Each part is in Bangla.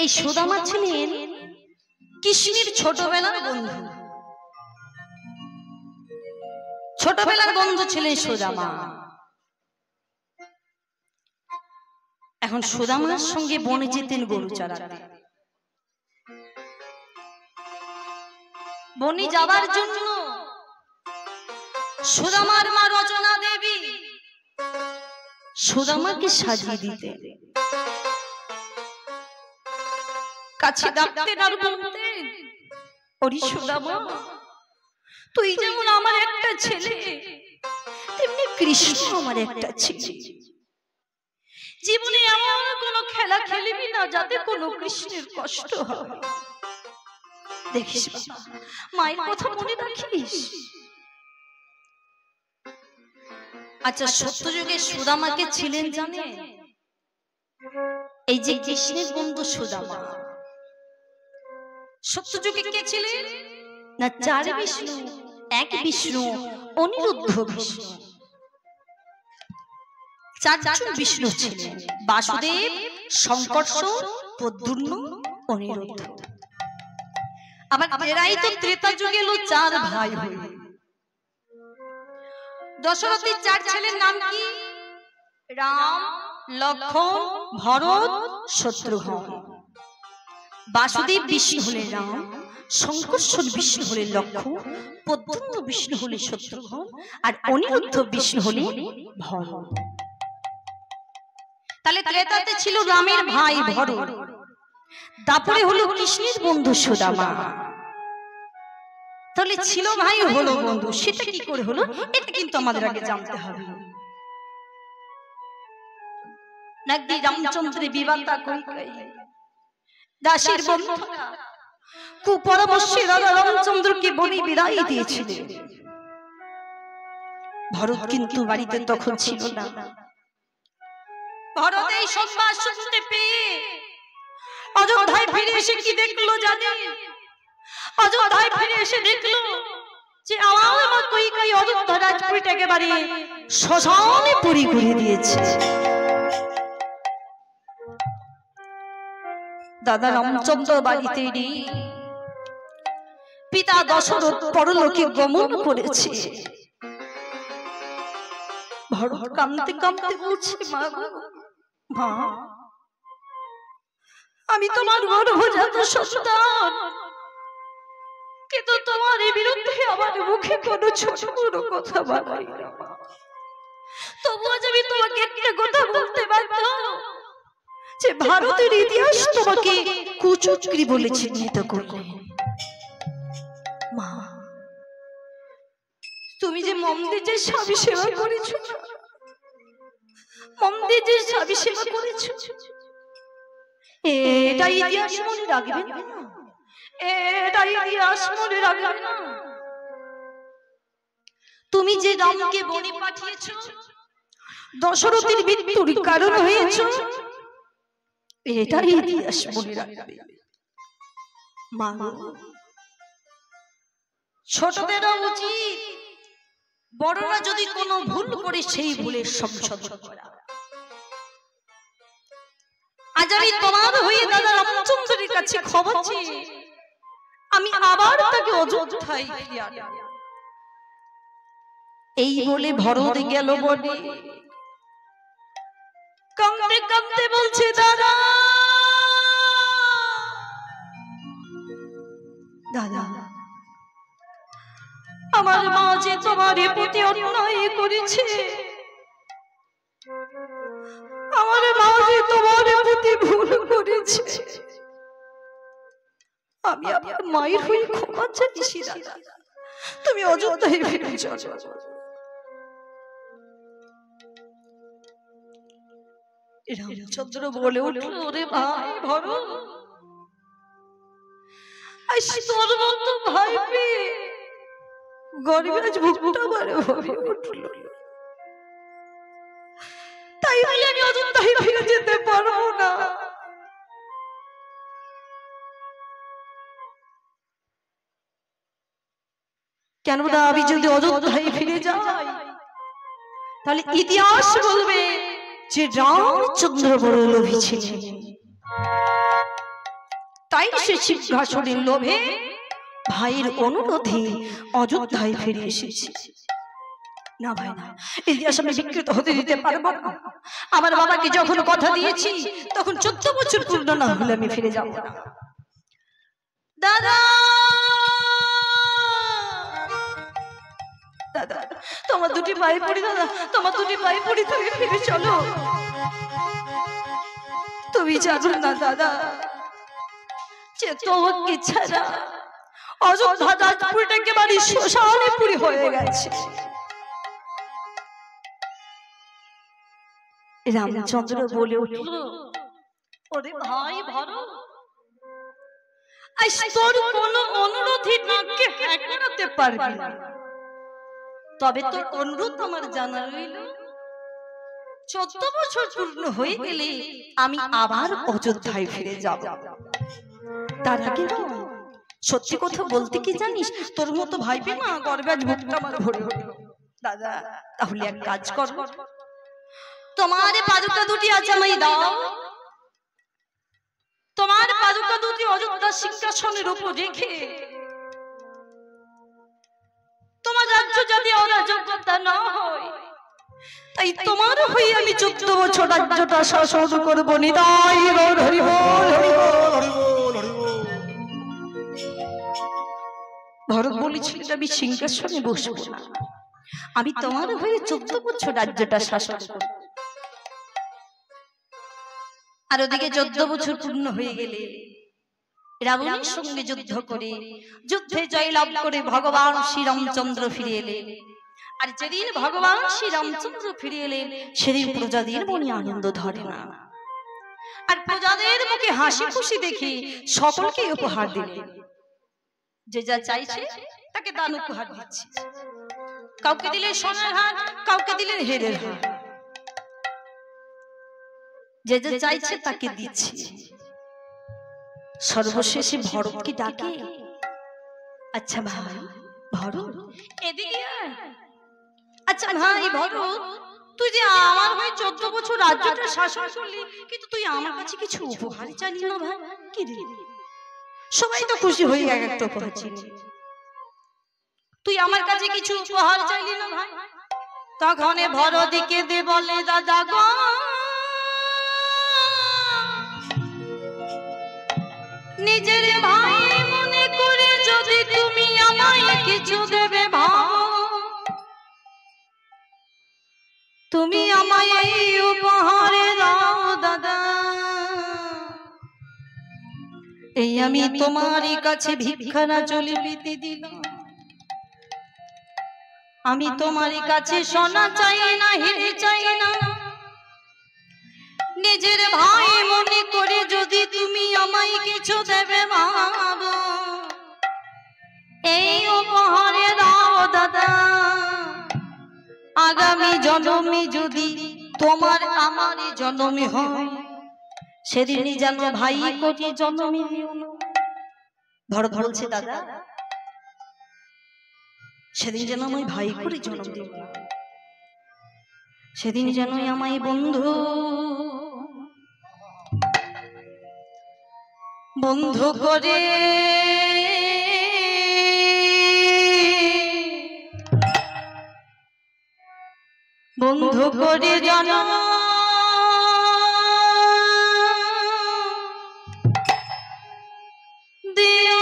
এই সুদামা ছিলেন কৃষ্ণের ছোটবেলার বন্ধু। ছোটবেলার বন্ধু ছিলেন সুদামা। এখন সুদামার সঙ্গে বনে যেতেন গরু চড়াতে। বনে যাওয়ার জন্য সুদামার মা রচনা দেবী সুদামাকে সাজিয়ে দিতেন। কাছে ডাকতেন আর বলতেন, ওরে সুদামা, তুই যেমন আমার একটা ছেলে, তেমনি কৃষ্ণ আমার একটা ছেলে। জীবনে এমন কোন খেলা খেলবি না যাতে কোনো কৃষ্ণের কষ্ট হয়। দেখিস মায়ের কথা মনে রাখিস। আচ্ছা, সত্যযুগে সুদামাকে ছিলেন জানে? এই যে কৃষ্ণের বন্ধু সুদামা, সত্যযুগে কে ছিলেন না? চার বিষ্ণু, এক বিষ্ণু, অনিরুদ্ধ বিষ্ণু। চারজন বিষ্ণু ছিলেন, বাসুদেব, সংকর্ষণ, প্রদ্যুম্ন, অনিরুদ্ধ। আবার এরাই তো ত্রেতা যুগে এলো চার ভাই হয়ে। দশরথের চার ছেলের নাম কি? রাম, লক্ষ্মণ, ভরত, শত্রুঘ্ন। বাসুদেব বিষ্ণু হলেন রাম, সংকর্ষণ বিষ্ণু হলেন লক্ষ্মণ, প্রদ্যুম্ন বিষ্ণু হলেন শত্রুঘ্ন, আর অনিরুদ্ধ বিষ্ণু হলেন ভরত। তাহলে ত্রেতাতে ছিল রামের ভাই ভরত, তারপরে হলো কৃষ্ণের বন্ধু সুদামা। তাহলে ছিল ভাই হলো বন্ধু, সেটা কি করে হলো? এটা কিন্তু আমাদের আগে জানতে হবে। নাকি রামচন্দ্রের বিবাদটা কইকাই দাসীর বন্ধুরা কুপরামর্শে রাজা রামচন্দ্রকে বনে বিদায় দিয়েছিলেন। ভরত কিন্তু বাড়িতে তখন ছিল না। ভরত এই সংবাদ শুনতে পেয়ে অযোধ্যায় ফিরে এসে কি দেখলো জানেন? অযোধ্যায় ফিরে এসে দেখলো যে আমার মা কইকাই অযোধ্যা রাজপুরীটা একেবারে শ্মশানে পরিণত দিয়েছে। দাদা রামচন্দ্র বাড়িতে নেই, পিতা দশরথ পরলোকে গমন করেছে। ভরত কাঁদতে কাঁদতে বলছে, মা গো, মা, আমি তোমার গর্ভজাত সন্তান, কিন্তু তোমার এই বিরুদ্ধে আমার মুখে কোনো ছোট বড় কথা বাড়াই না। তবু আজ আমি তোমাকে একটা কথা বলতে বাধ্য যে ভারতের ইতিহাস তোমাকে কুচক্রী বলে চিহ্নিত করলে। মা, তুমি যে মন্দির যে স্বামী সেবা করেছো, মন্দির যে স্বামী সেবা করেছো, এটা ইতিহাস মনে রাখবে না? এটা ইতিহাস মনে রাখবে না? তুমি যে রামকে বনে পাঠিয়েছো, দশরথের মৃত্যুর কারণ হয়েছো, এটা ইতিহাস মনে রাখবে। মা, ছোটদেরও উচিত বড়রা যদি কোনো ভুল করে সেই ভুলের সংশোধন করা। আজ আমি তোমার হয়ে দাদা রামচন্দ্রের কাছে খবর চেয়ে আমি আবার তাকে অযোধ্যায় ফিরিয়ে আনব। এই বলে ভরত গেল বনে। কাঁদতে কাঁদতে বলছে, দাদা দাদা, আমার মা যে তোমার প্রতি অন্যায় করেছে, আমার মা যে তোমার প্রতি ভুল করেছে, আমি আমার মায়ের হয়ে ক্ষমা চাইছি দাদা, তুমি অযোধ্যায় ফিরে চলো। রামচন্দ্র বলে উঠল, ওরে ভাই ভরত, আজ তোর মতো ভাই পেয়ে গরিব আজ বুকটা ভরে ভরে উঠল, তাই বলে আমি অযোধ্যায় ফিরে যেতে পারবো না। কেননা আমি যদি অযোধ্যায় ফিরে যাই তাহলে ইতিহাস বলবে যে রামচন্দ্র বড় লোভী ছিলেন। তাই সে সিংহাসনের লোভে ভাইয়ের অনুরোধে অযোধ্যায় ফিরে এসেছে। না ভাই না, ইলিয়াস আমি বিকৃত হতে দিতে পারবো না। আমার বাবাকে যখন কথা দিয়েছি তখন 14 বছর পূর্ণ না হলে আমি ফিরে যাব না। দাদা দাদা তোমার দুটি পায়ে পড়ি, দাদা তোমার দুটি পায়ে পড়ি, তুমি ফিরে চলো। তুমি জানো না দাদা যে তোমাকে ছাড়া অযোধ্যা রাজপুরটা একেবারে শ্মশানে পুরি হয়ে গেছে। রামচন্দ্র বলে উঠল, ওরে ভাই ভরত, আজ তোর কোন অনুরোধই নাকে হ্যাঁ করাতে পারবি না, তবে তোর অনুরোধ আমার জানা রইল। 14 বছর পূর্ণ হয়ে গেলে আমি আবার অযোধ্যায় ফিরে যাব। তার আগে সত্যি কথা বলতে কি জানিস, তোর মতো ভাইবে না গর্বে আজ বুকটা আমার ভরে ভরে। দাদা তাহলে এক কাজ কর, তোমার পাদুকা দুটি আজ আমায় দাও। তোমার পাদুকা দুটি অযোধ্যা সিংহাসনের উপর রেখে তোমার রাজ্য যদি অরাজকতা না হয়, তাই তোমার হয়ে আমি 14 বছর রাজ্যটা শাসন করব। নিতাই গৌর হরি বল, হরি বল, হরি বল, হরি বল। ভরত বলেছিল আমি সিংহাসনে বসবো না, আমি তোমার হয়ে 14 বছর রাজ্যটা শাসন করব। আর ওদিকে 14 বছর পূর্ণ হয়ে গেলে রাবণের সঙ্গে যুদ্ধ করে যুদ্ধে জয়লাভ করে ভগবান শ্রীরামচন্দ্র ফিরে এলেন। আর যেদিন ভগবান শ্রীরামচন্দ্র ফিরে এলেন সেদিন প্রজাদের মনে আনন্দ ধরে না। আর প্রজাদের মুখে হাসি খুশি দেখে সকলকে উপহার দিলেন। যে যা চাইছে তাকে দান উপহার দিচ্ছে। কাউকে দিলেন সোনার হার, কাউকে দিলেন হীরের হার, যে যে চাইছে তাকে দিচ্ছে। সর্বশেষে ভরতকে ডাকে, আচ্ছা ভাই ভরত এদিকে আয়। আচ্ছা ভাই ভরত, তুই যে আমার হয়ে 14 বছর রাজ্যটা শাসন করলি, কিন্তু তুই আমার কাছে কিছু উপহার চাইলি না ভাই, কি রে? সবাই তো খুশি হয়ে এক একটা উপহার চাইলি, তুই আমার কাছে কিছু উপহার চাইলি না ভাই। তখন ভরতকে দে বলে, দাদা গো নিজের ভাই মনে করে যদি তুমি আমায় কিছু দেবে ভাবো, তুমি আমায় এই উপহারে দাও দাদা। এই আমি তোমার কাছে ভিক্ষানা চলে পেতে দিলাম। আমি তোমার কাছে সোনা চাই না, হিরে চাই না, নিজের ভাই মনে করে যদি তুমি আমায় কিছু দেবে ভাবো, এই উপহারে দাও দাদা। আগামী জন্মে যদি তোমার আমার জন্মে হয়, সেদিনই যেন ভাই কোটি জন্মে। ভরত বলছে, দাদা সেদিন যেন আমি ভাই করে জন্ম দেব, সেদিন যেন আমায় বন্ধু বন্ধু করে বন্ধু করে জন্ম দিও।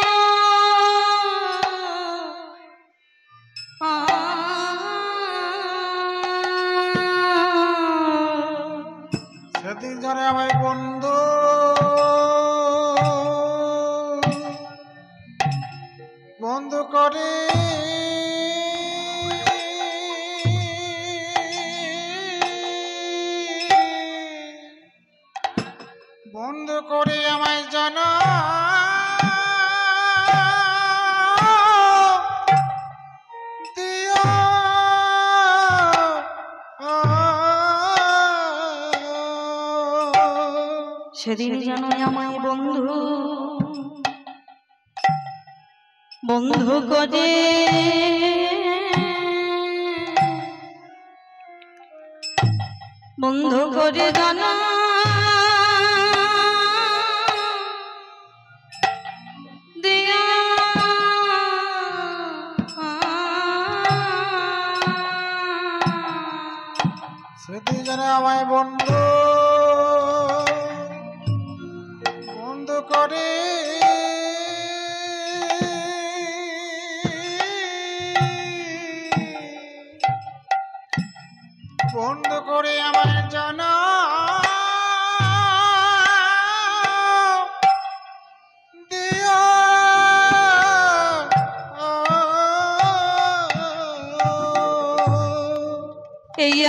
সেদিন জানে আমায় বন্ধু বন্ধু করে বন্ধু করে আমায় জানা দিও। সেদিন যেন আমায় বন্ধু বন্ধু করে বন্ধু করে জানা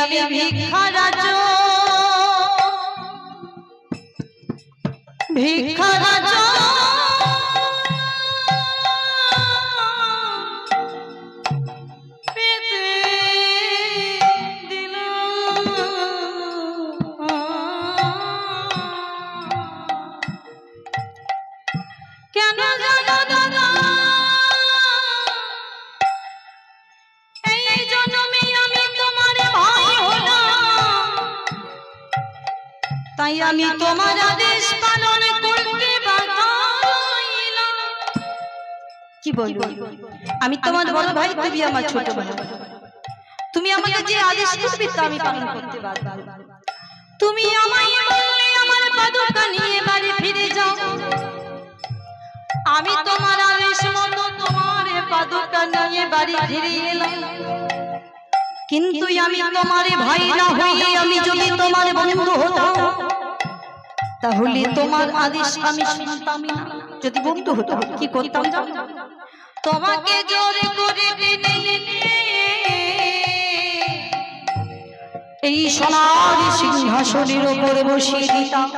আমি ভিক্ষারাজ ভিক্ষারাজ তাই আমি তোমার আদেশ পালন করতে বাধাইলাম। কি বলবো, আমি তোমার বড় ভাই, তুমি আমার ছোট ভাই। তুমি আমাকে যে আদেশ করবে তা আমি পালন করতে বাধ্য। তুমি আমায় বললে আমার পাদুকা নিয়ে বাড়ি ফিরে যাও। আমি তোমার আদেশ মতো তোমার পাদুকা নিয়ে বাড়ি ফিরে এলাম। কিন্তু আমি তোমার ভাই না হয়ে আমি যদি তোমার বন্ধু হতাম তাহলে তোমার আদেশ আমি শুনতাম না। যদি বন্ধু হতাম কি করতাম জানো? তোমাকে জোরে করে টেনে এই সোনার সিংহাসনের উপরে বসিয়ে দিতাম।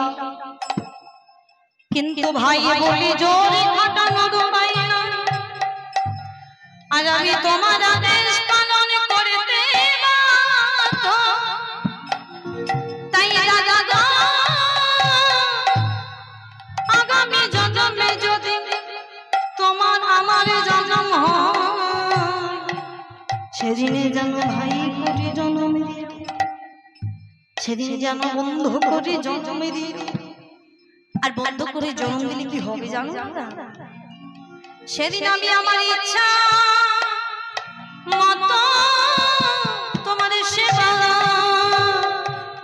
কিন্তু ভাই বলি জোরে খাটানো দোবাই না, আর আমি তোমার আদেশ পালন করতে বাধ্য। তাই দাদা আগামী জন্মে যদি তোমার আমার জন্ম হয়, সেদিনে যেন ভাই করে জন্ম দিও, সেদিন যেন বন্ধ করে জন্ম দিও। আর বন্ধ করে জন্ম দিলে কি হবে জানো? সেদিন আমি আমার ইচ্ছা মতো তোমার সেবা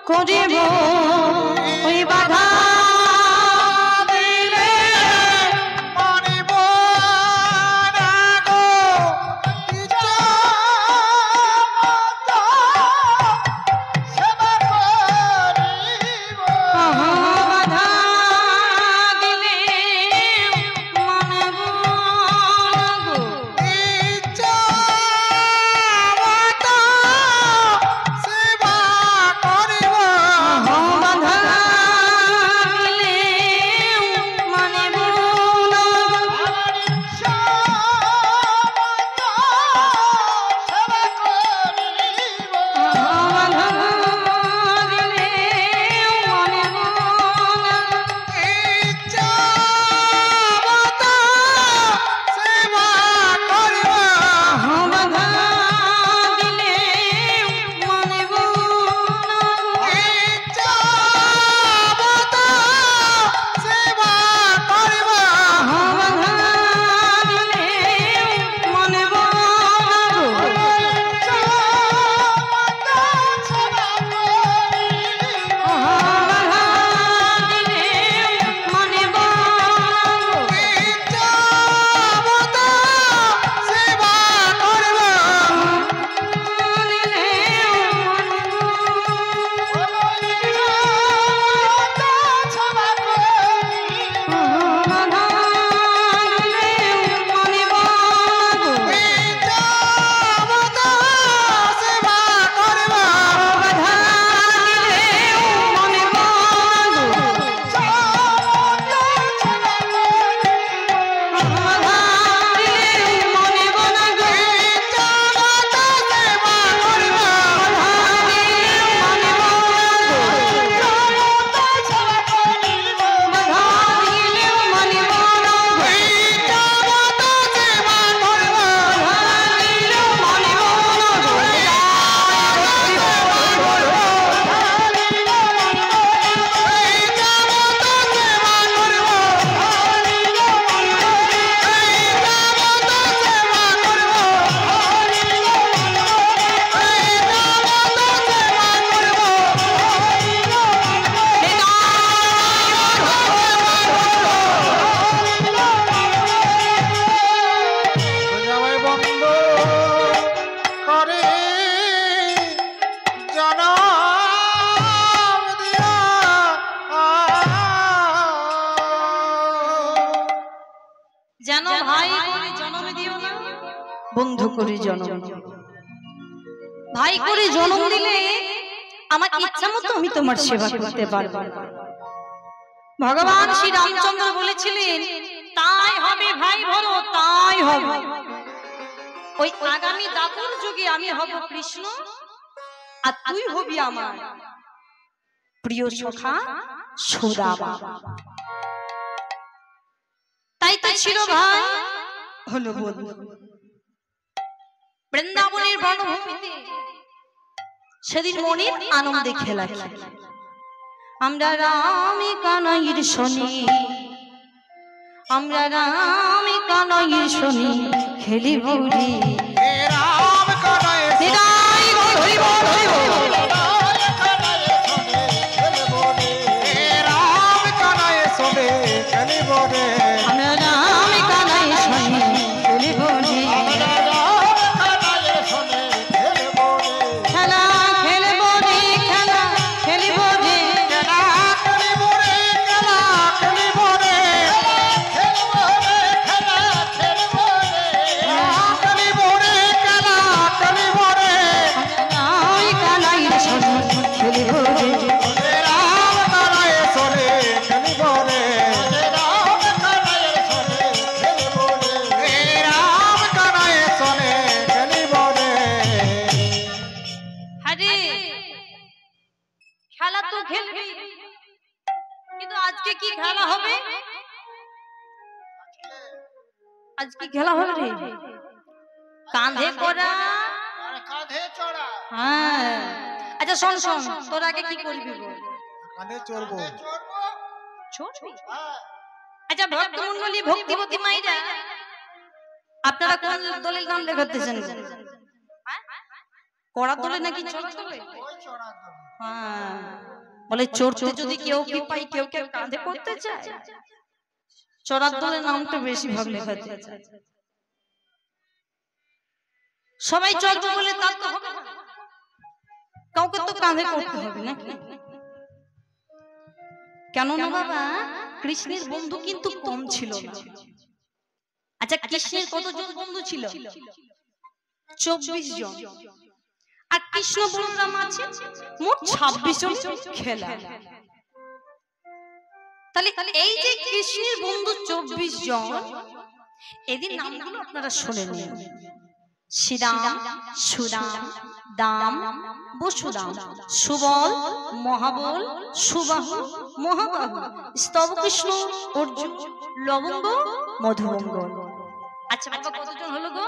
করিব। ওই বাধা বন্ধু করে জন্ম ভাই করে জন্ম দিলে আমার ইচ্ছা মতো আমি তোমার সেবা করতে পারবো। ভগবান শ্রী রামচন্দ্র বলেছিলেন তাই হবে ভাই বলো, তাই হবে। ওই আগামী দাপর যুগে আমি হব কৃষ্ণ আর তুই হবি আমার প্রিয় সখা সুদামা। তাই তো ছিল ভাই হলো বন্ধু। বৃন্দাবনের বনভূমিতে সেদিন মনের আনন্দে খেলা খেলা আমরা রামে কানাইয়ের শনি, আমরা রামে কানাইয়ের শনি খেলিব রে রাম কানাই নিতাই গো হরিব হরিব। রাম কানাই শোনে খেলিব রে, আমরা রামে কানাইয়ের শনি খেলিব রে খেলা খেলিব রে খেলা খেলিব রে রামে কানাইয়ের শনি খেলিব রে। আরে খেলা তো খেলবি, কিন্তু আজকে কি খেলা হবে? আজকে খেলা হবে রে কাঁধে করা। হ্যাঁ আচ্ছা শোন শোন, তোর আগে কি করবি বল? কাঁধে চড়বো। চড়বি? আচ্ছা ভক্তমণ্ডলী ভক্তিবতী মাইরা আপনারা কোন দলের নাম লেখাতেছেন? কড়া দলে নাকি চড়া দলে? হ্যাঁ বলে চড়তে যদি কেউ কি পাই, কেউ কেউ কাঁধে করতে চায়, চড়ার দলের নামটা বেশি ভাগ লেখাতে চায়। সবাই চড়বে বলে তার তো হবে না, কাউকে তো কাঁধে করতে হবে নাকি? কেন না বাবা, কৃষ্ণের বন্ধু কিন্তু কম ছিল না। আচ্ছা কৃষ্ণের কতজন বন্ধু ছিল? 24 জন। আর কৃষ্ণ বলরাম আছে মোট 26 জন খেলা। তাহলে এই যে কৃষ্ণের বন্ধু 24 জন, এদের নামগুলো আপনারা শুনে নিন। শ্রীরাম, সুদাম, দাম, বসুদাম, সুবল, মহাবল, সুবাহু, মহাবাহু, স্তবকৃষ্ণ, অর্জুন, লবঙ্গ, মধুমঙ্গল। আচ্ছা বাবা কতজন হলো গো?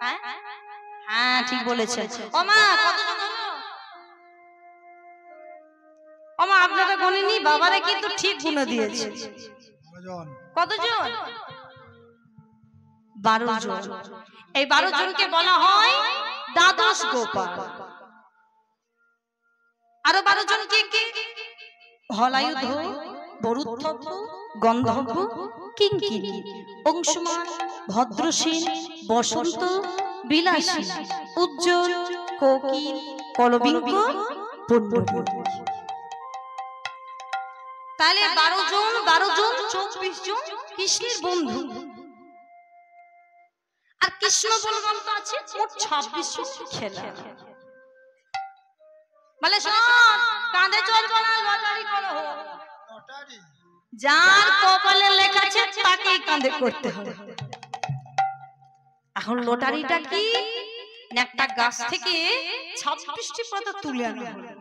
হ্যাঁ হ্যাঁ ঠিক বলেছেন। ওমা কতজন হলো? ওমা আপনারা গুনেনি, বাবারা কিন্তু ঠিক গুনে দিয়েছে। কতজন? 12 জন। এই 12 জনকে বলা হয় দ্বাদশ গোপাল। আরো 12 জন কে কে? হলায়ুধ, বরুদ্ধব, গন্ধর্ব, কিঙ্কিণী, অংশুমান, ভদ্রসেন, বসন্ত, বিলাসী, উজ্জ্বল, কোকিল, কলবিঙ্গ, পুণ্যবতী। তাহলে 12 জন 24 জন কৃষ্ণের বন্ধু। আর কৃষ্ণ বলরাম তো আছে মোট 26 জন খেলা। বলে শোন, কাঁধে চড়বো না, লটারি করো। যার কপালে লেখা আছে তাকেই কাঁধে করতে হবে। এখন লটারিটা কি? একটা গাছ থেকে 26টি পাতা তুলে আনা হলো,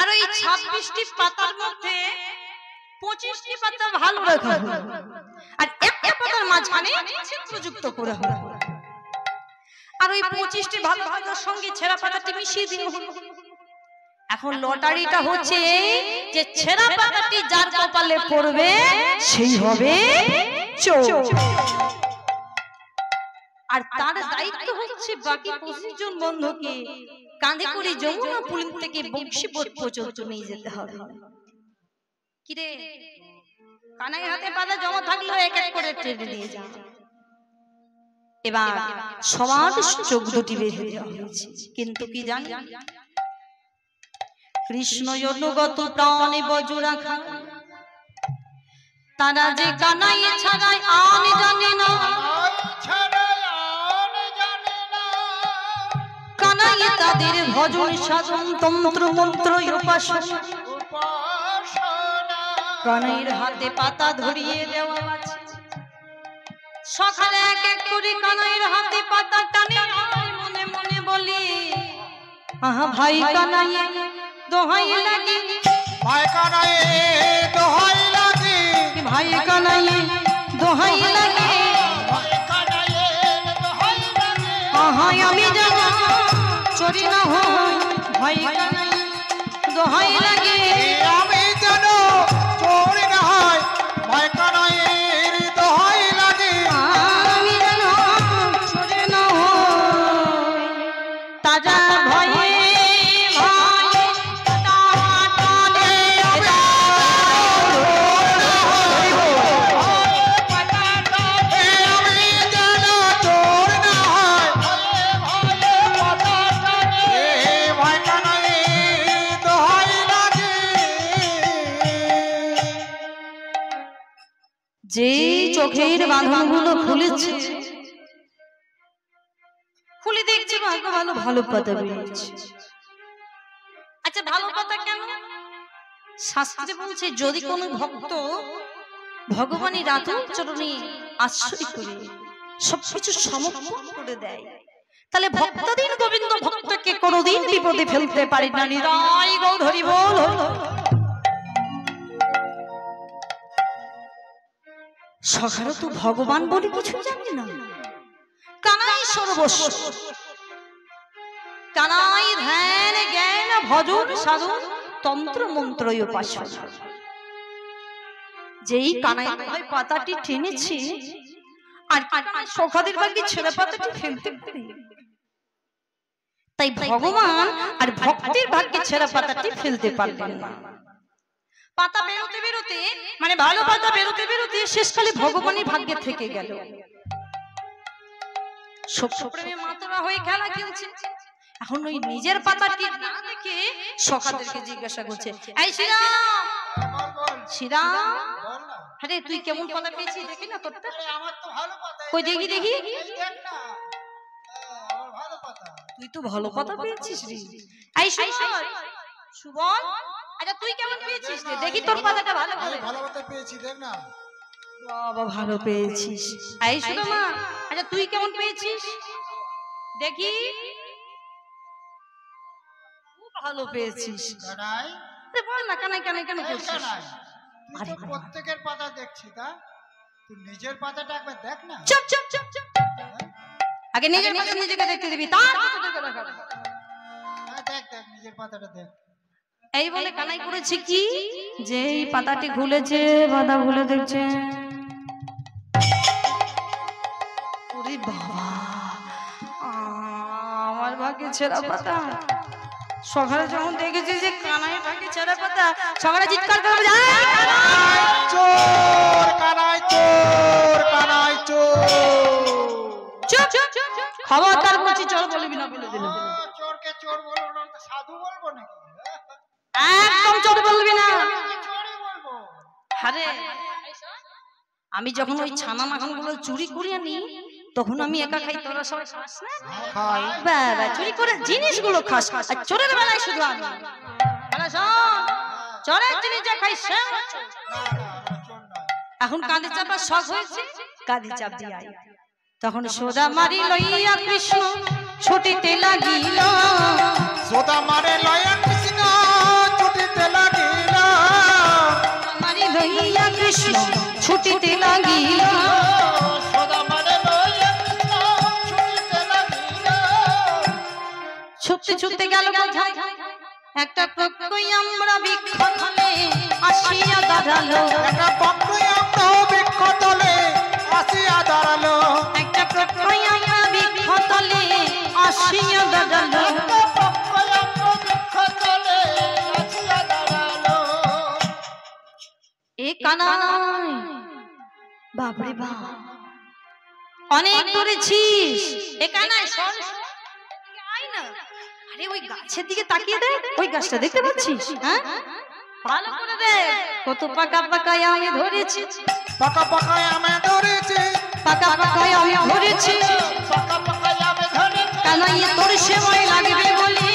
আর ওই 26টি পাতার মধ্যে 25টি পাতা ভালো রাখা হলো, আর একটা পাতার মাঝখানে ছিদ্রযুক্ত করা হলো, আর ওই 25টি ভালো পাতার সঙ্গে ছেঁড়া পাতাটি মিশিয়ে দেওয়া হলো। এখন লটারিটা হচ্ছে যে ছেঁড়া পাতাটি যার কপালে পড়বে সেই হবে চোর, আর তার দায়িত্ব হচ্ছে বাকি 25 জন বন্ধুকে কাঁধে করে যমুনা পুলিন থেকে বংশীবট পর্যন্ত নিয়ে যেতে হবে। কিরে কানাই হাতে পাতা জমা থাকলো এক এক করে টেনে নিয়ে যা। এবার সবার চোখ দুটি বেঁধে দেওয়া হয়েছে, কিন্তু কি জানি কৃষ্ণ অনুগত প্রাণে বজরা খা, তারা যে কানাই ছাড়াই আন জানে না, কানাই তাদের ভজন সাধন তন্ত্র মন্ত্র উপাসনা কানাইয়ের হাতে পাতা ধরিয়ে দেওয়া আছে সকালে এক এক করে কানাইয়ের হাতে পাতা টানে মনে মনে বলি আহা ভাই কানাই দোহাই লাগে ভাই কানাই দোহাই লাগে ভাই কানাই দোহাই লাগে আহা আমি যেন চোরি না হই ভাই কানাই দোহাই লাগে আমি যেন চোরি না হয় ভাই কানাই দোহাই লাগে আমি যেন চোরি না হই তাজা ভয়ে যে চোখের বাঁধনগুলো খুলেছে খুলে দেখছে ভাগ্য ভালো ভালো পাতা বেরিয়েছে আচ্ছা ভালো পাতা কেন শাস্ত্রে বলছে যদি কোনো ভক্ত ভগবানের রাতুল চরণে আশ্রয় করে সবকিছু সমর্পণ করে দেয় তাহলে ভক্তদিন গোবিন্দ ভক্তকে কোনোদিন বিপদে ফেলতে পারে না নিরাই গৌর হরি বল সখারো তো ভগবান বলে কিছু জানে না কানাই সর্বস্ব কানাই ধ্যান জ্ঞান ভজন সাধন তন্ত্র মন্ত্র উপাসনা যেই কানাই পাতাটি টেনেছে আর সখাদের ভাগ্যে ছেঁড়া পাতাটি ফেলতে পারে তাই ভগবান আর ভক্তের ভাগ্যে ছেঁড়া পাতাটি ফেলতে পারলেন না পাতা বেরোতে বেরোতে মানে ভালো পাতা বেরোতে বেরোতে শেষকালে ভগবানের ভাগ্যে থেকে গেল সত্যপ্রেমে মাতরা হয়ে খেলা খেলছে এখন ওই নিজের পাতাটি না দেখে সখাদেরকে জিজ্ঞাসা করছে এই শ্রীরাম শ্রীরাম আরে তুই কেমন পাতা পেয়েছিস দেখি না তোরটা আমার তো ভালো পাতা কই দেখি দেখি দেখ না আমার ভালো পাতা তুই তো ভালো পাতা পেয়েছিস রে এই সুবল আচ্ছা তুই কেমন পেয়েছিস রে দেখি তোর পাতাটা ভালো করে ভালো পাতা পেয়েছি দেখ না বাবা ভালো পেয়েছিস এই সুরমা আচ্ছা তুই কেমন পেয়েছিস দেখি খুব ভালো পেয়েছিস কানাই আরে বল না কানাই কানাই কেন করছিস কানাই তুই তো প্রত্যেকের পাতা দেখছিস তা তুই নিজের পাতাটা একবার দেখ না চুপ চুপ চুপ চুপ আগে নিজের পাতা নিজেকে দেখতে দিবি তারপর তোকে দেখাবো হ্যাঁ দেখ দেখ নিজের পাতাটা দেখ এই বলে কানাই করেছে কি যে এই পাতাটি খুলেছে পাতা খুলে দেখছে ওরে বাবা আমার ভাগ্যে ছেঁড়া পাতা সকালে যখন দেখেছি যে কানাই ভাগ্যে ছেঁড়া পাতা সকালে চিৎকার করে চোর কানাই চোর কানাই চোর চুপ খবর তার বলছি চোর বলবি না বলে দিলাম চোরকে চোর বলবো না তো সাধু বলবো নাকি একদম চোর বলবি না চোরই বলবো আরে আমি যখন ওই ছানা মাখনগুলো চুরি করে আনি তখন আমি একা খাই তোরা সবাই খাস না খাই বাবা চুরি করে জিনিসগুলো খাস আর চোরের বেলায় শুধু আমি মানে শোন চোরের জিনিস যা খাই সে আমার চোর। না না চোর নয় এখন কাঁধে চাপার শখ হয়েছে কাঁধে চাপ দিয়ে আয় তখন সোদা মারি লইয়া কৃষ্ণ ছুটিতে লাগিল সোদা মারে লয়া কৃষ্ণ ছুটিতে লাগিল মারি লইয়া কৃষ্ণ ছুটিতে লাগিল সোদা মারে লয়া কৃষ্ণ ছুটিতে লাগিল ছুটতে ছুটতে গেল কোথায় একটা প্রকই আমরা বিক্ষতলে আসিয়া দাঁড়ালো একটা পক্ষই আমরা বিক্ষতলে আসিয়া দাঁড়ালো একটা প্রকই আমরা বিক্ষতলে আসিয়া দাঁড়ালো একটা পক্ষই আমরা বিক্ষতলে আসিয়া দাঁড়ালো এ কানাই বাপরে বাপ অনেক করেছিস এ কানাই সর আয় না আরে ওই গাছের দিকে তাকিয়ে দেখ ওই গাছটা দেখতে পাচ্ছিস হ্যাঁ ভালো করে দেখ কত পাকা পাকা আমি ধরেছি পাকা পাকায় আমি ধরেছি পাকা পাকা আমি ধরেছি পাকা পাকায় আমি ধরেছি কানাই তোর সেবাই লাগবে বলে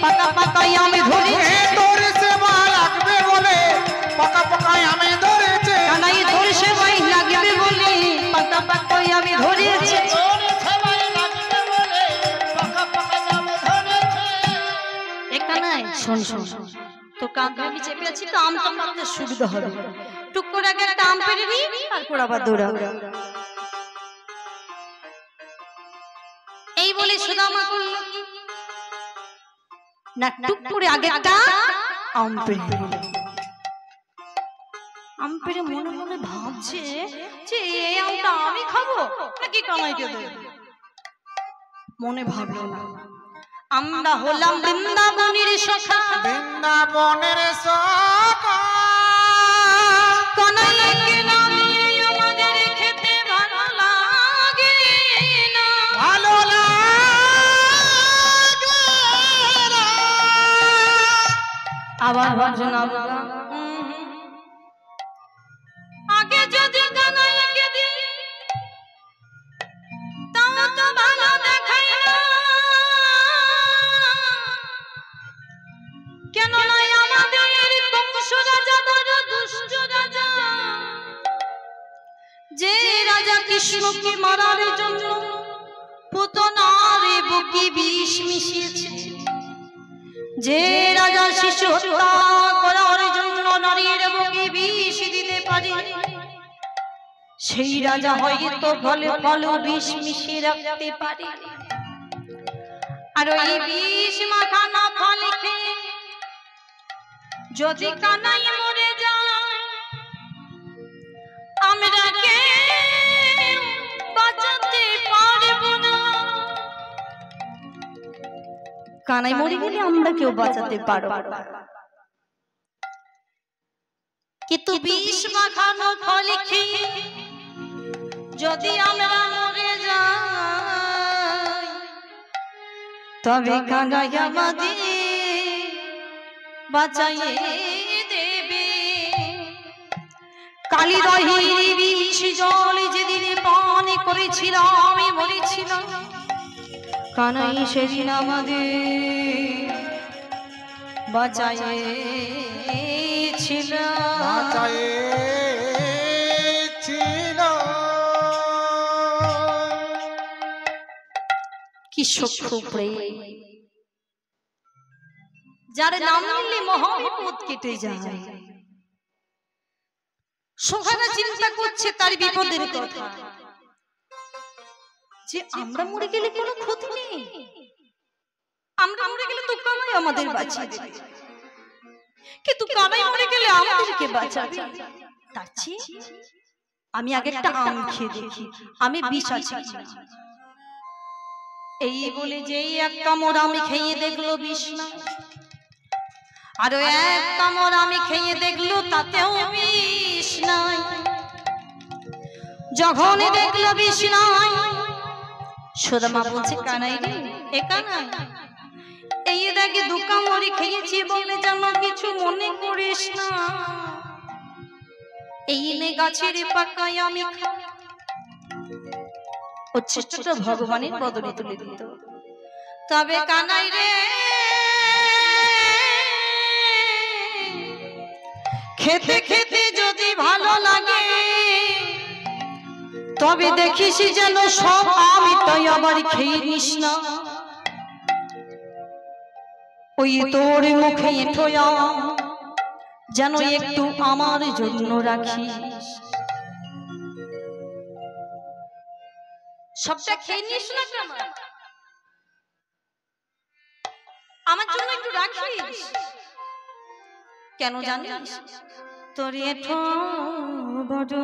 পাকা পাকাই আমি ধরেছি তোর সেবা লাগবে বলে পাকা পাকাই আমি ধরেছি কানাই তোর সেবাই লাগবে বলে পাকা পাকাই আমি ধরেছি এ কানাই শোন শোন তো কাঁধে আমি চেপে আছি তো আমটা পাততে সুবিধা হবে টুক করে আগে একটা আম পেড়ে নি তারপর আবার দৌড়া এই বলে সুদামা করলো কি না টুক করে আগে একটা আম পেড়ে নিল আম পেড়ে মনে মনে ভাবছে যে এই আমটা আমি খাবো নাকি কানাইকে দেব মনে ভাবলো না আমরা হলাম বৃন্দাবনের সখা বৃন্দাবনের সখা কানাইকে নামিয়ে আমাদের খেতে ভালো লাগে না ভালো লাগে না। আবার ভাবছেন আগে যদি কানাইকে দিই তাও তো ভালো দেখায় না কেন নয় আমাদের কংস রাজা বড় দুষ্ট রাজা যে রাজা কৃষ্ণকে মারার জন্য পুতনার বুকে বিষ মিশিয়েছে যে রাজা শিশু হত্যা করার জন্য নারীর বুকে বিষ দিতে পারে সেই রাজা হয়তো ফলে ফলে বিষ মিশিয়ে রাখতে পারে আর ওই বিষ মাখানো ফল খেয়ে যদি কানাই মরে যায় আমরা কে বাঁচাতে পারবো না কানাই মরে গেলে আমরা কেউ বাঁচাতে পারবো না কিন্তু বিষ মাখানো ফল খেয়ে যদি আমরা মরে যাই তবে কানাই আমাদের বাঁচাইয়ে দেবে কালী দহির বিষ জল যেদিন পান করেছিলাম আমি বলেছিলাম কানাই সেদিন আমাদের বাঁচাইয়েছিল কি সূক্ষ্ম প্রেম যার নাম নিলে মহাবিপদ কেটে যায় সোহানা চিন্তা করছে তার বিপদের কথা যে আমরা মরে গেলে কোনো ক্ষতি নেই আমরা মরে গেলে তো কানাই আমাদের বাঁচিয়ে দেবে কিন্তু কানাই মরে গেলে আমাদেরকে বাঁচাবে তার চেয়ে আমি আগে একটা আম খেয়ে দেখি আমি বিষ আছে এই বলে যেই এক কামড় আমি খেয়ে দেখলো বিষ না আর এক কামড় আমি খেয়ে দেখলো তাতেও বিষ নাই যখন দেখলো বিষ নাই সুদামা বলছে কানাই রে এ কানাই এই দেখে দু কামড় খেয়েছি বলে যেন কিছু মনে করিস না এই নে গাছের পাকায় আমি উচ্ছিষ্টটা ভগবানের বদলে তুলে দিত তবে কানাই রে খেতে খেতে যদি ভালো লাগে তবে দেখিস যেন সব আমি তাই আবার খেয়ে নিস না ওই তোর মুখে ঠোয়া যেন একটু আমার জন্য রাখিস সবটা খেয়ে নিস না কেন আমার জন্য একটু রাখিস কেন জানিস তোর এঠো বড়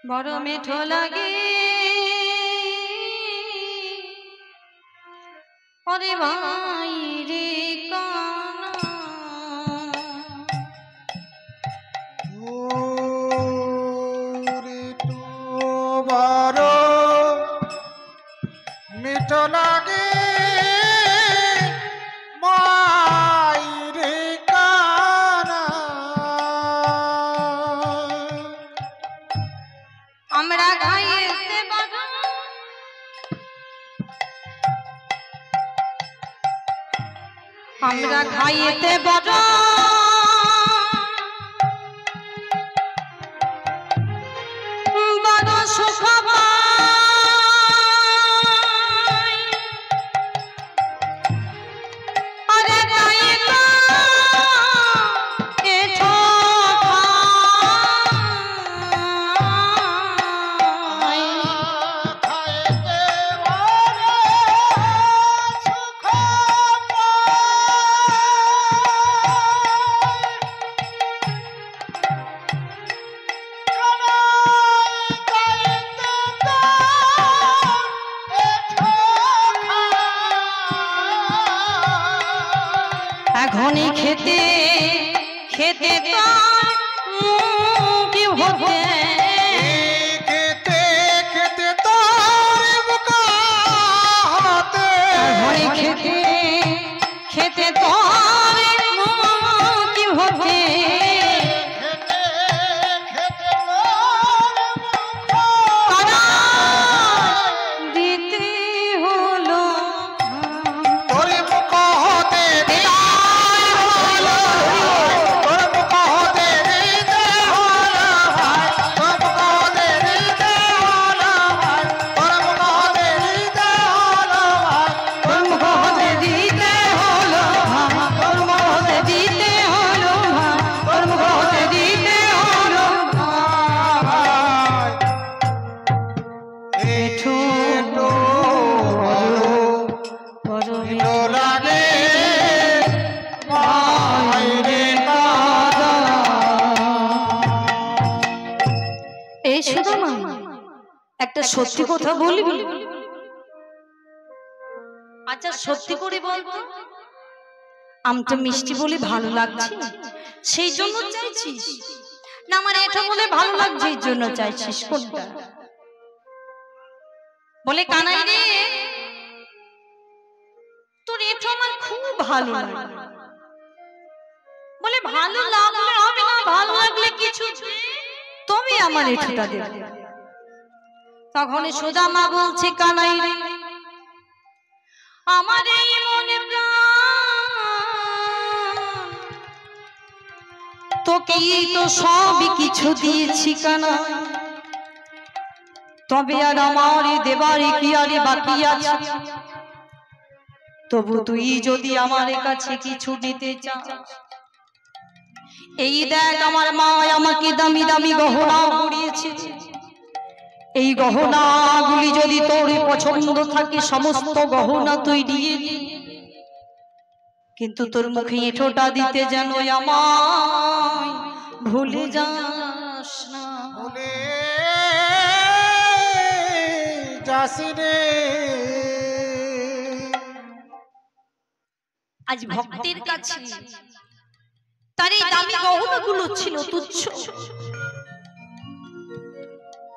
বড় মিঠো লাগে ওরে ভাই রে কানা বড় মিঠো লাগে মাইরে কানা আমরা খাইতে বাগান খাইতে বড় বড় সুখ এখনই খেতে খেতে তার কি হতে খেতে খেতে তোর মুখাতে এখনই খেতে খেতে তার কি হতে খেতে খেতে তোর মুখাতে দিতে হলো তোর মুখতে একটা সত্যি কথা বলবি? আচ্ছা সত্যি করে বলবো, আমটা মিষ্টি বলে ভালো লাগছে সেই জন্য চাইছিস, না আমার এটা বলে ভালো লাগছে এই জন্য চাইছিস? কোনটা? বলে কানাই রে তোর এটা আমার খুব ভালো লাগে। বলে ভালো লাগলে হবে না, ভালো লাগলে কিছু তুমি আমার এটাটা দেবে। তখন সুদামা বলছে কানাই রে আমার এই মনে প্রাণ তোকে তো সবই কিছু দিয়েছি কানা, তবে আর আমার দেবারে কি আরে বাকি আছে? তবু তুই যদি আমার কাছে কিছু নিতে চাস, এই দেখ আমার মা আমাকে দামি দামি গহনা পরিয়েছে, এই গহনাগুলি যদি তোর পছন্দ থাকে সমস্ত গহনা তুই দিয়ে নে, কিন্তু তোর মুখে এঁঠোটা দিতে যেন আমায় ভুলে যাস না। ভুলে যাসি রে। আজ ভক্তের কাছে তার এই দামি গহনাগুলো ছিল তুচ্ছ,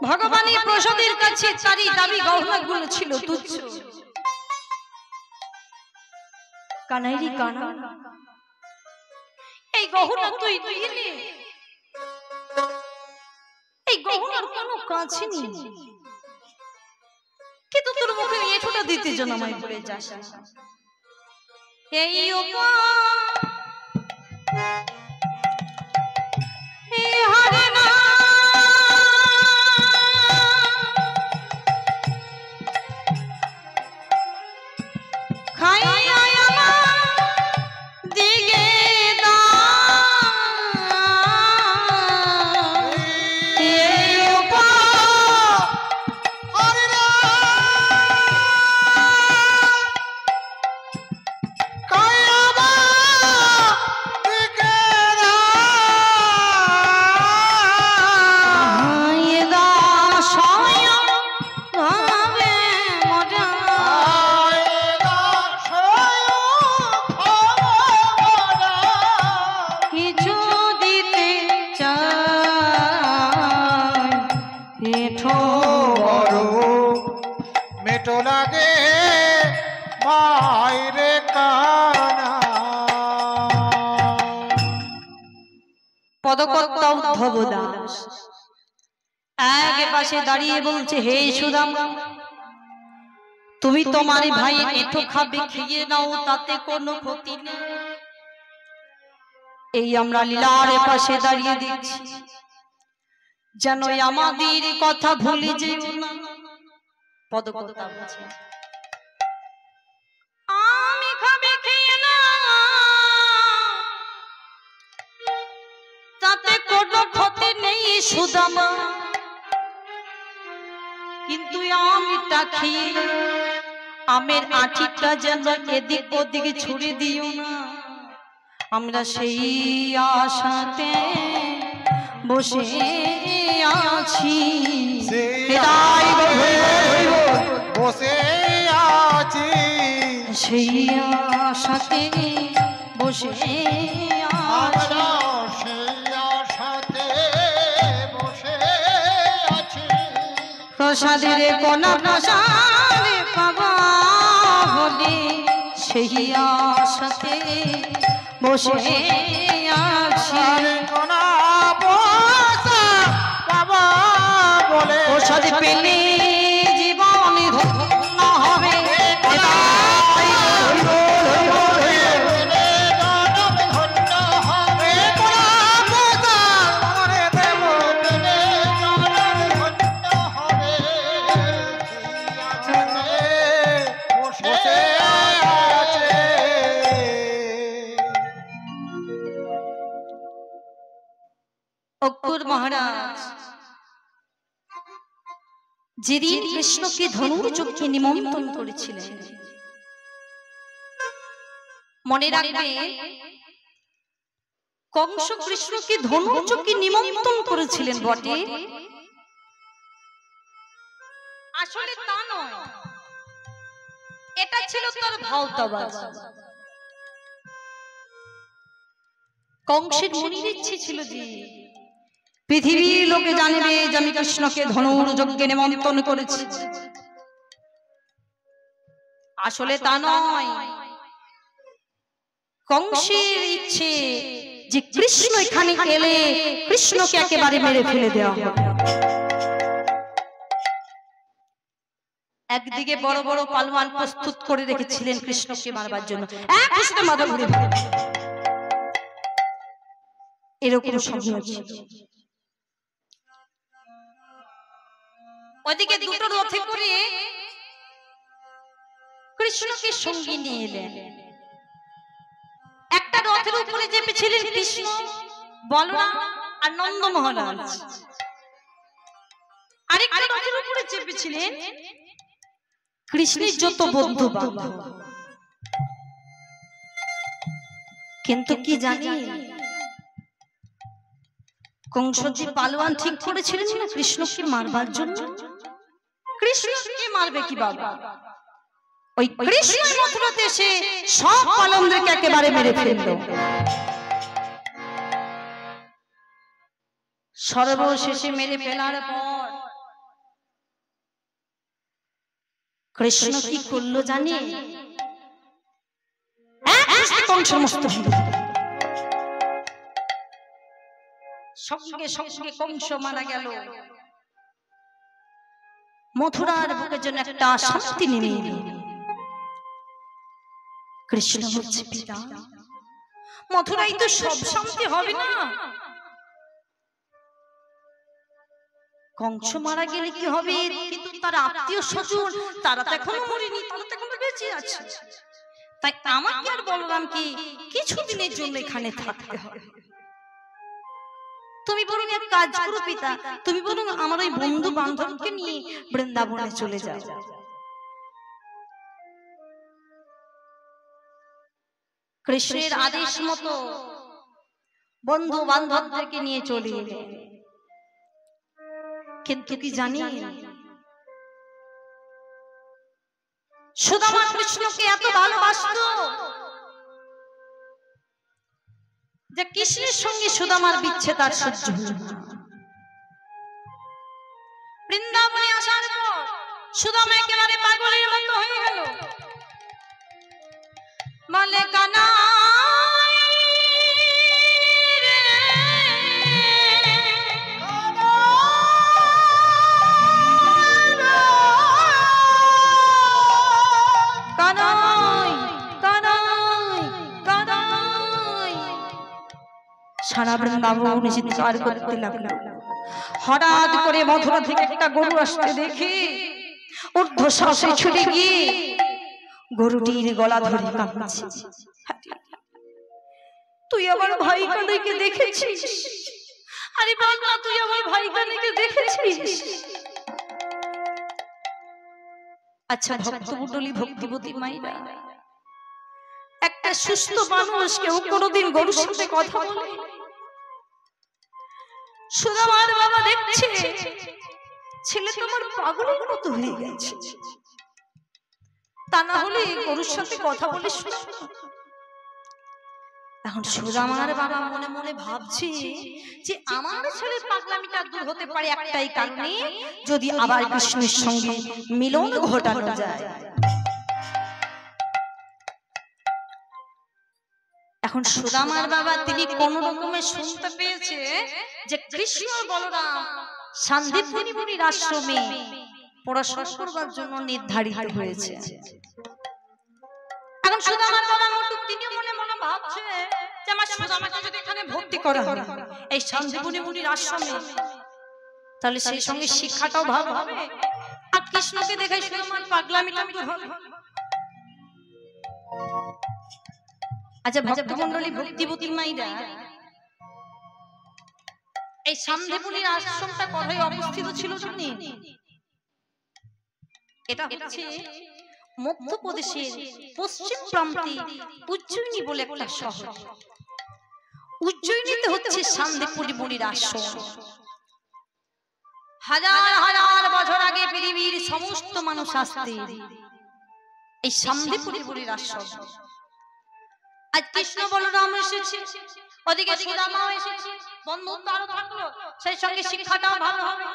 ভগবানের প্রসাদের কাছে তার এই দামি গহনাগুলো ছিল তুচ্ছ। কানাই রে কানা, এই গহনা তুই দিয়ে নে, এই গহনার কোনো কাছে নেই, কিন্তু তোর মুখে এঁঠোটা দিতে যেন আমায় ভুলে যাস না। এই হারে না খাইয়া দিগে দা মেটো লাগে মাইরে কানা। পদকর্তা উদ্ধব দাস এক পাশে দাঁড়িয়ে বলছে, হে সুদামা তুমি তোমার ভাই এঁঠো খাবে, খেয়ে নাও, তাতে কোনো ক্ষতি নেই, এই আমরা লীলার পাশে দাঁড়িয়ে দিচ্ছি, যেন আমাদের কথা ভুলে যেও না। পদকর্তা বলছে আমি খাবে খেয়ে না, তাতে কোনো ক্ষতি নেই সুদামা, কিন্তু আমিটা খেয়ে আমের আঁটিটা যেন এদিক ওদিকে ছুড়ে দিও না। আমরা সেই আশাতে বসে আছি, বসে আছি, সেই আশাতে বসে আছি, সেই আশাতে বসে আছি। প্রসাদের কোনা প্রসাদে পাবা হলে সেই আশাতে বসে আছি। প্রসাদ পেলে জীবন ধন্য হবে, অক্কুর মহারাজ যেদিন কৃষ্ণকে ধনুর্যজ্ঞে নিমন্ত্রণ করেছিলেন, মনে রাখবে কংস কৃষ্ণকে ধনুর্যজ্ঞে নিমন্ত্রণ করেছিলেন বটে, আসলে তা নয়, এটা ছিল তার ভাওতাবাজ। কংসের মনের ইচ্ছে ছিল যে পৃথিবীর লোকে জানবে যে আমি কৃষ্ণকে ধনুর্যজ্ঞে নিমন্ত্রণ করেছি। আসলে তা নয়, কংসের ইচ্ছে যে কৃষ্ণ এখানে এলে কৃষ্ণকে একেবারে মেরে ফেলে দেওয়া হবে। একদিকে বড় বড় পালওয়ান প্রস্তুত করে রেখেছিলেন কৃষ্ণকে মারবার জন্য, কৃষ্ণ মাথা ঘুরে এরকম স্বপ্ন ছিল। ওদিকে দুটো রথে করে কৃষ্ণকে সঙ্গী নিয়ে এলেন। একটা রথের উপরে চেপেছিলেন কৃষ্ণ, বলরাম আর নন্দ মহারাজ, আরেকটা রথের উপরে চেপেছিলেন কৃষ্ণের যত বন্ধু বান্ধব। কিন্তু কি জানেন, কংস যে পালোয়ান ঠিক করেছিলেন না কৃষ্ণকে মারবার জন্য, কৃষ্ণকে মারবে কি বাবা, ওই কৃষ্ণ মথুরা দেশে সব পালনদেরকে একেবারে মেরে ফেলল। সর্বশেষে মেরে ফেলার পর কৃষ্ণ কি করলো জানে, কংসের মস্তক সঙ্গে সঙ্গে কংস মারা গেল। মথুরার বুকের জন্য একটা শান্তি নেমে এলো। কৃষ্ণ বলছে পিতা, মথুরাই তো সব শান্তি হবে না, কংস মারা গেলে কি হবে, কিন্তু তার আত্মীয় স্বজন তারা তো এখনো মরেনি, তারা তো এখনো বেঁচে আছে, তাই আমাকে আর বলরামকে কিছুদিনের জন্য এখানে থাকতে হবে। তুমি বরং এক কাজ করো পিতা, তুমি বরং আমার ওই বন্ধু বান্ধবকে নিয়ে বৃন্দাবনে চলে যাও। কৃষ্ণের আদেশ মতো বন্ধু বান্ধবদেরকে নিয়ে চলে এলেন। কিন্তু কি জানি, সুদামা কৃষ্ণকে এত ভালোবাসত যে কৃষ্ণের সঙ্গে সুদামার বিচ্ছেদ আর সহ্য হল না। বৃন্দাবনে আসার পর সুদামা একেবারে পাগলের মতো হয়ে গেল, বলে কানা সারা বৃন্দাবন চিৎকার করতে লাগলো। হঠাৎ করে মথুরা থেকে একটা গরু আসতে দেখে ঊর্ধ্বশ্বাসে ছুটে গিয়ে গরুটির গলা ধরে কাঁদছে। তুই আমার ভাই কানাইকে দেখেছিস? আরে বল না, তুই আমার ভাই কানাইকে দেখেছিস? আচ্ছা ভক্তমণ্ডলী, ভক্তিবতী মাইরা, একটা সুস্থ মানুষ কেউ কোনোদিন গরুর সাথে কথা বলে? সুদামার বাবা দেখছে ছেলে তোমার পাগলের মতো হয়ে গেছে, তা না হলে গরুর সাথে কথা বলে। এখন সুদামার বাবা মনে মনে ভাবছে যে আমার ছেলের পাগলামিটা দূর হতে পারে একটাই কারণে, যদি আবার কৃষ্ণের সঙ্গে মিলন ঘটানো যায়। এখন সুদামার বাবা তিনি কোন রকমে শুনতে পেয়েছে যে কৃষ্ণ বলরাম শান্তিপুরী মুনির আশ্রমে পড়াশোনা করবার জন্য নির্ধারিত হয়েছে। এখন সুদামার বাবা মতো তিনি মনে মনে ভাবছে যে আমার সুদামাকে যদি এখানে ভর্তি করা হয় এই শান্তিপুরী মুনির আশ্রমে, তাহলে সেই সঙ্গে শিক্ষাটাও ভালো হবে আর কৃষ্ণকে দেখে সুদামার পাগলামিটা দূর হবে। আচ্ছা ভক্তমণ্ডলী, ভক্তিবতী মাইরা, এই শান্তিপুরীর আশ্রমটা কোথায় অবস্থিত ছিল জানেন? এটা হচ্ছে মধ্যপ্রদেশের পশ্চিম প্রান্তে উজ্জয়িনী বলে একটা শহর। উজ্জয়িনীতে হচ্ছে শান্তিপুরী মুনির আশ্রম। হাজার হাজার বছর আগে পৃথিবীর সমস্ত মানুষ আসতেন এই শান্তিপুরী মুনির আশ্রম। আজ কৃষ্ণ বলরাম এসেছে, ওদিকে সুদামাও এসেছে, বন্ধুত্ব আরো থাকলো, সেই সঙ্গে শিক্ষাটাও ভালো হবে।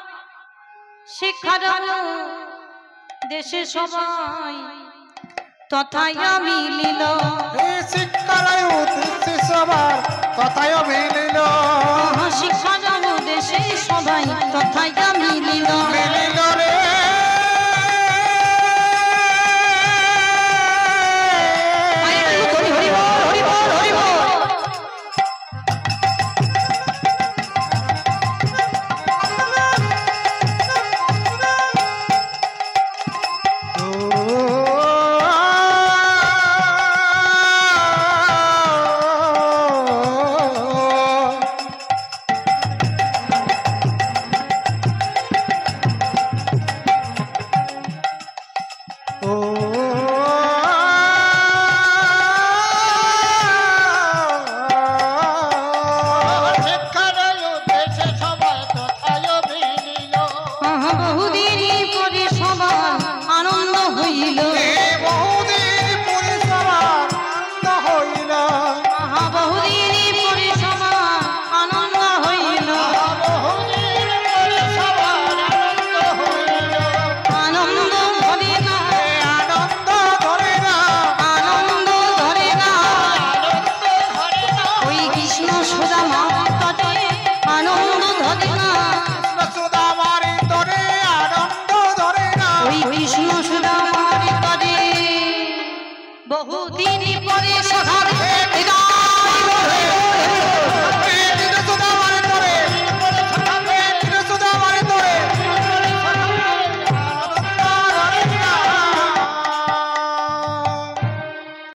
শিক্ষাটা দেশে সবাই তথায় মিলিল, শিক্ষালয় দেশে সবার তথায় মিলিল, শিক্ষা দেশে সবাই তথায় মিলিল।